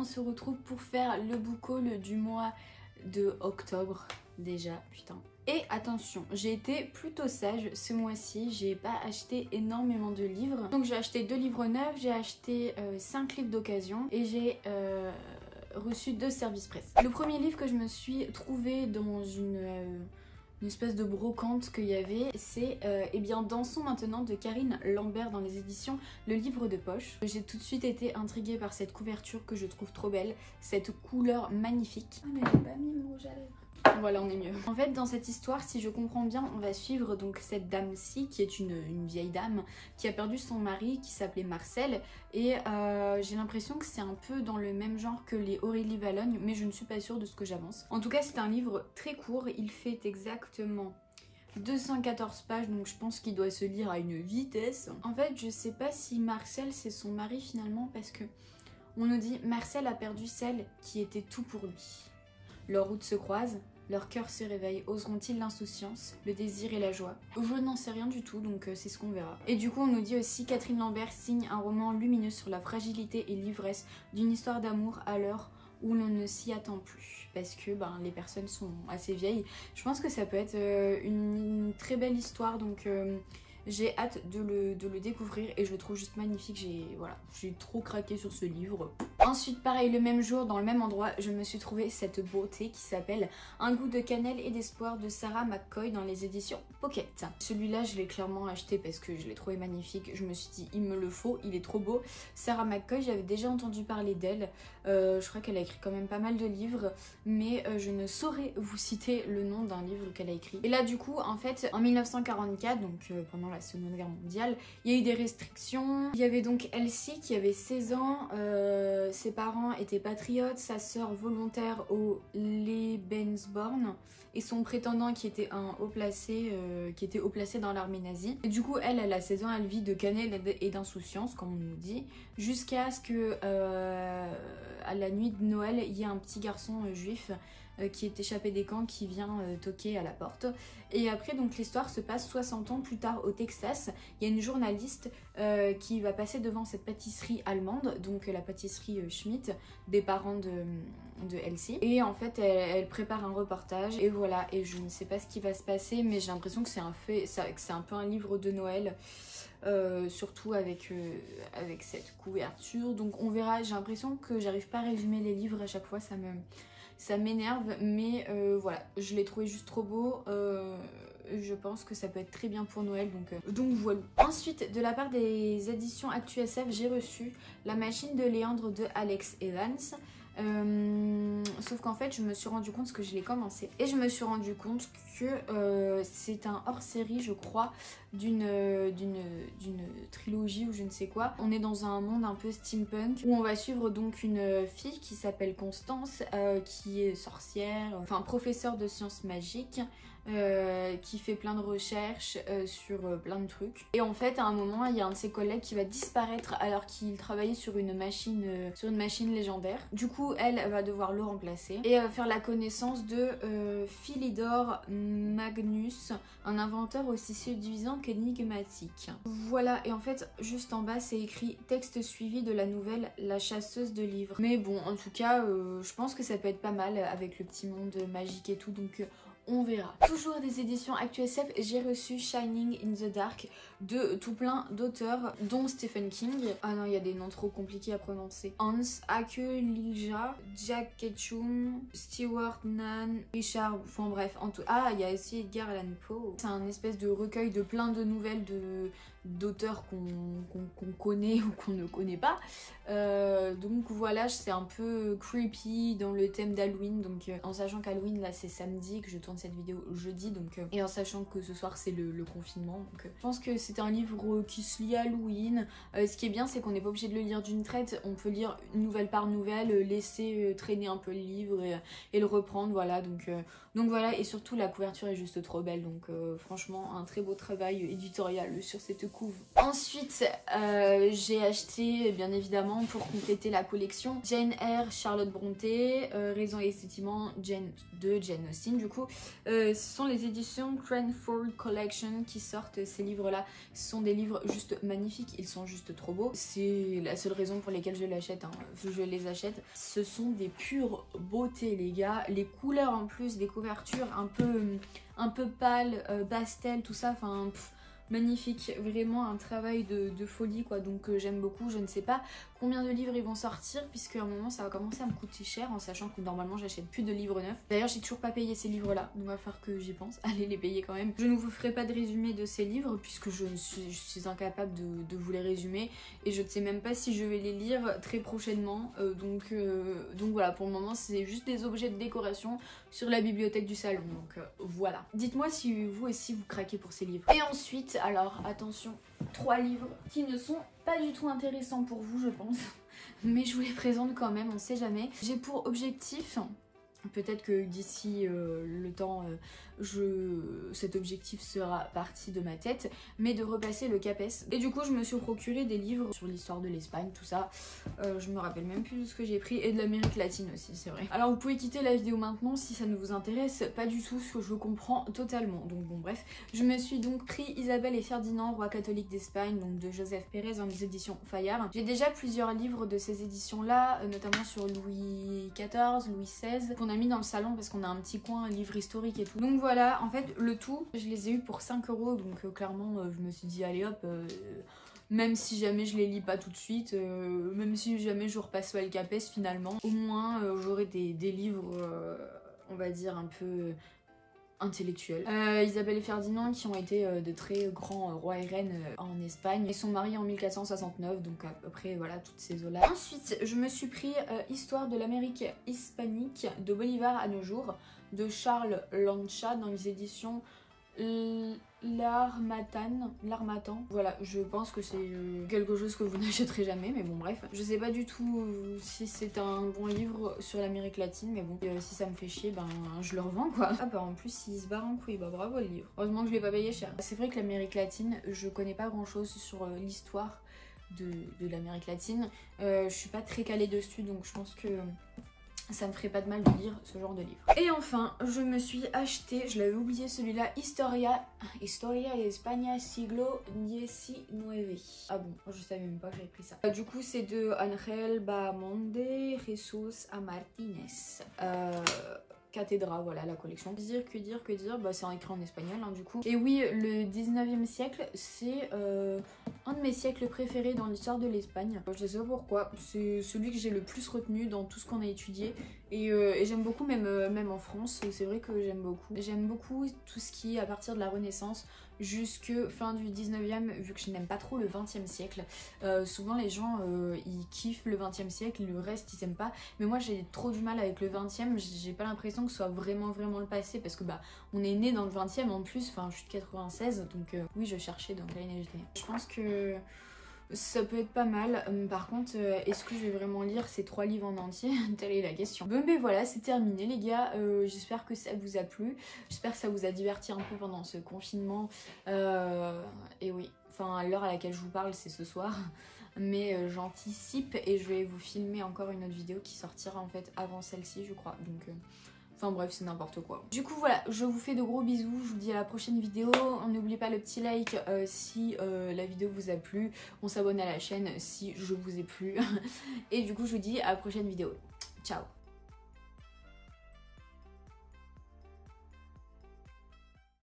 se retrouve pour faire le book haul du mois de octobre. Déjà, putain. Et attention, j'ai été plutôt sage ce mois-ci, j'ai pas acheté énormément de livres. Donc j'ai acheté 2 livres neufs, j'ai acheté 5 livres d'occasion et j'ai reçu 2 services presse. Le premier livre que je me suis trouvé dans une espèce de brocante qu'il y avait, c'est eh bien Dansons maintenant de Karine Lambert dans les éditions Le Livre de Poche. J'ai tout de suite été intriguée par cette couverture que je trouve trop belle, cette couleur magnifique. Oh mais j'ai pas mis mon rouge à lèvres. Voilà, on est mieux. En fait, dans cette histoire, si je comprends bien, on va suivre donc cette dame-ci, qui est une vieille dame, qui a perdu son mari, qui s'appelait Marcel. Et j'ai l'impression que c'est un peu dans le même genre que les Aurélie Valogne, mais je ne suis pas sûre de ce que j'avance. En tout cas, c'est un livre très court, il fait exactement 214 pages, donc je pense qu'il doit se lire à une vitesse. En fait, je sais pas si Marcel c'est son mari finalement, parce que on nous dit Marcel a perdu celle qui était tout pour lui. Leurs routes se croisent, leur cœur se réveille, oseront-ils l'insouciance, le désir et la joie? Je n'en sais rien du tout, donc c'est ce qu'on verra. Et du coup on nous dit aussi Catherine Lambert signe un roman lumineux sur la fragilité et l'ivresse d'une histoire d'amour à l'heure où l'on ne s'y attend plus, parce que les personnes sont assez vieilles. Je pense que ça peut être une très belle histoire, donc j'ai hâte de le découvrir et je le trouve juste magnifique. J'ai trop craqué sur ce livre. Ensuite, pareil, le même jour, dans le même endroit, je me suis trouvé cette beauté qui s'appelle Un goût de cannelle et d'espoir de Sarah McCoy dans les éditions Pocket. Celui-là, je l'ai clairement acheté parce que je l'ai trouvé magnifique. Je me suis dit, il me le faut, il est trop beau. Sarah McCoy, j'avais déjà entendu parler d'elle. Je crois qu'elle a écrit quand même pas mal de livres, mais je ne saurais vous citer le nom d'un livre qu'elle a écrit. Et là, du coup, en fait, en 1944, donc pendant la Seconde Guerre mondiale, il y a eu des restrictions. Il y avait donc Elsie qui avait 16 ans, ses parents étaient patriotes, sa sœur volontaire au Lebensborn et son prétendant qui était haut placé dans l'armée nazie. Et du coup elle a 16 ans, elle vit de cannelle et d'insouciance comme on nous dit, jusqu'à ce que à la nuit de Noël il y ait un petit garçon juif qui est échappé des camps, qui vient toquer à la porte. Et après, donc l'histoire se passe 60 ans plus tard au Texas. Il y a une journaliste qui va passer devant cette pâtisserie allemande, donc la pâtisserie Schmidt, des parents de Elsie. Et en fait, elle prépare un reportage. Et voilà, et je ne sais pas ce qui va se passer, mais j'ai l'impression que c'est un peu un livre de Noël. Surtout avec cette couverture. Donc on verra, j'ai l'impression que j'arrive pas à résumer les livres à chaque fois, ça m'énerve, mais voilà, je l'ai trouvé juste trop beau. Je pense que ça peut être très bien pour Noël, donc voilà. Ensuite, de la part des éditions ActuSF, j'ai reçu La machine de Léandre de Alex Evans. Sauf qu'en fait je me suis rendu compte, parce que je l'ai commencé, et je me suis rendu compte que c'est un hors-série je crois d'une trilogie ou je ne sais quoi. On est dans un monde un peu steampunk où on va suivre donc une fille qui s'appelle Constance, qui est sorcière, enfin professeure de sciences magiques, qui fait plein de recherches sur plein de trucs. Et en fait à un moment il y a un de ses collègues qui va disparaître alors qu'il travaillait sur une machine légendaire. Du coup elle va devoir le remplacer et faire la connaissance de Philidor Magnus, un inventeur aussi séduisant qu'énigmatique. Voilà, et en fait juste en bas c'est écrit texte suivi de la nouvelle La chasseuse de livres. Mais bon, en tout cas je pense que ça peut être pas mal avec le petit monde magique et tout, donc on verra. Toujours des éditions ActuSF, j'ai reçu Shining in the Dark de tout plein d'auteurs, dont Stephen King. Ah non, il y a des noms trop compliqués à prononcer. Hans Akelilja, Jack Ketchum, Stewart Nan, Richard, enfin bref, en tout. Ah, il y a aussi Edgar Allan Poe. C'est un espèce de recueil de plein de nouvelles d'auteurs qu'on connaît ou qu'on ne connaît pas. Donc voilà, c'est un peu creepy dans le thème d'Halloween, donc en sachant qu'Halloween là c'est samedi, que je tourne cette vidéo jeudi, donc et en sachant que ce soir c'est le confinement, donc je pense que c'est un livre qui se lit à Halloween. Ce qui est bien, c'est qu'on n'est pas obligé de le lire d'une traite, on peut lire une nouvelle par nouvelle, laisser traîner un peu le livre et le reprendre, voilà, donc voilà, et surtout la couverture est juste trop belle, donc franchement un très beau travail éditorial sur cette couve. Ensuite j'ai acheté bien évidemment pour compléter la collection Jane Eyre, Charlotte Brontë, Raison et Sentiment de Jane Austen du coup, Ce sont les éditions Cranford Collection qui sortent ces livres-là. Ce sont des livres juste magnifiques, ils sont juste trop beaux. C'est la seule raison pour laquelle je l'achète, hein. Je les achète. Ce sont des pures beautés les gars. Les couleurs en plus, des couvertures un peu pâles, pastel, tout ça, enfin... magnifique, vraiment un travail de folie quoi, donc j'aime beaucoup. Je ne sais pas combien de livres ils vont sortir puisque à un moment ça va commencer à me coûter cher en sachant que normalement j'achète plus de livres neufs. D'ailleurs j'ai toujours pas payé ces livres là, donc il va falloir que j'y pense, allez les payer quand même. Je ne vous ferai pas de résumé de ces livres puisque je suis incapable de vous les résumer et je ne sais même pas si je vais les lire très prochainement, donc voilà, pour le moment c'est juste des objets de décoration sur la bibliothèque du salon, donc voilà. Dites-moi si vous aussi vous craquez pour ces livres. Et ensuite, alors attention, 3 livres qui ne sont pas du tout intéressants pour vous je pense, mais je vous les présente quand même, on sait jamais. J'ai pour objectif, peut-être que d'ici le temps, cet objectif sera parti de ma tête, mais de repasser le CAPES. Et du coup je me suis procuré des livres sur l'histoire de l'Espagne, tout ça. Je me rappelle même plus de ce que j'ai pris, et de l'Amérique latine aussi, c'est vrai. Alors vous pouvez quitter la vidéo maintenant si ça ne vous intéresse pas du tout, ce que je comprends totalement. Donc bon bref, je me suis donc pris Isabelle et Ferdinand, roi catholique d'Espagne, donc de Joseph Pérez dans les éditions Fayard. J'ai déjà plusieurs livres de ces éditions là, notamment sur Louis XIV, Louis XVI, qu'on a mis dans le salon parce qu'on a un petit coin livre historique et tout. Donc voilà, en fait le tout, je les ai eu pour 5 €, donc clairement je me suis dit allez hop, même si jamais je les lis pas tout de suite, même si jamais je repasse pas le CAPES finalement, au moins j'aurai des livres on va dire un peu intellectuels. Isabelle et Ferdinand qui ont été de très grands rois et reines en Espagne. Ils sont mariés en 1469, donc à peu près voilà toutes ces eaux-là. Ensuite je me suis pris Histoire de l'Amérique hispanique de Bolivar à nos jours de Charles Lancha dans les éditions L'Harmattan. Voilà, je pense que c'est quelque chose que vous n'achèterez jamais, mais bon bref. Je sais pas du tout si c'est un bon livre sur l'Amérique latine, mais bon, si ça me fait chier, ben je le revends quoi. Ah bah en plus il se barre en couille, bah bravo le livre. Heureusement que je l'ai pas payé cher. C'est vrai que l'Amérique latine, je connais pas grand chose sur l'histoire de l'Amérique latine. Je suis pas très calée dessus, donc je pense que ça me ferait pas de mal de lire ce genre de livre. Et enfin, je me suis acheté, je l'avais oublié celui-là, Historia de España siglo XIX. Ah bon, je savais même pas que j'avais pris ça. Du coup, c'est de Ángel Bahamonde, Jesus a Martínez. Cathédra, voilà la collection. Que dire, bah c'est écrit en espagnol hein, du coup. Et oui, le 19e siècle, c'est un de mes siècles préférés dans l'histoire de l'Espagne. Je sais pas pourquoi, c'est celui que j'ai le plus retenu dans tout ce qu'on a étudié. Et j'aime beaucoup même en France, c'est vrai que j'aime beaucoup. J'aime beaucoup tout ce qui est à partir de la Renaissance jusque fin du 19e, vu que je n'aime pas trop le 20e siècle. Souvent les gens ils kiffent le 20e siècle, le reste ils aiment pas. Mais moi j'ai trop du mal avec le 20e, j'ai pas l'impression que ce soit vraiment le passé parce que bah on est né dans le 20e en plus, enfin je suis de 96 donc oui je cherchais dans quelle année j'étais. Je pense que ça peut être pas mal. Par contre, est-ce que je vais vraiment lire ces 3 livres en entier? Telle est la question. Bon, mais voilà, c'est terminé les gars. J'espère que ça vous a plu. J'espère que ça vous a diverti un peu pendant ce confinement. Et oui, enfin, l'heure à laquelle je vous parle, c'est ce soir. Mais j'anticipe et je vais vous filmer encore une autre vidéo qui sortira en fait avant celle-ci, je crois. Donc... Enfin bref, c'est n'importe quoi. Du coup voilà, je vous fais de gros bisous, je vous dis à la prochaine vidéo. N'oubliez pas le petit like si la vidéo vous a plu. On s'abonne à la chaîne si je vous ai plu. Et du coup je vous dis à la prochaine vidéo. Ciao.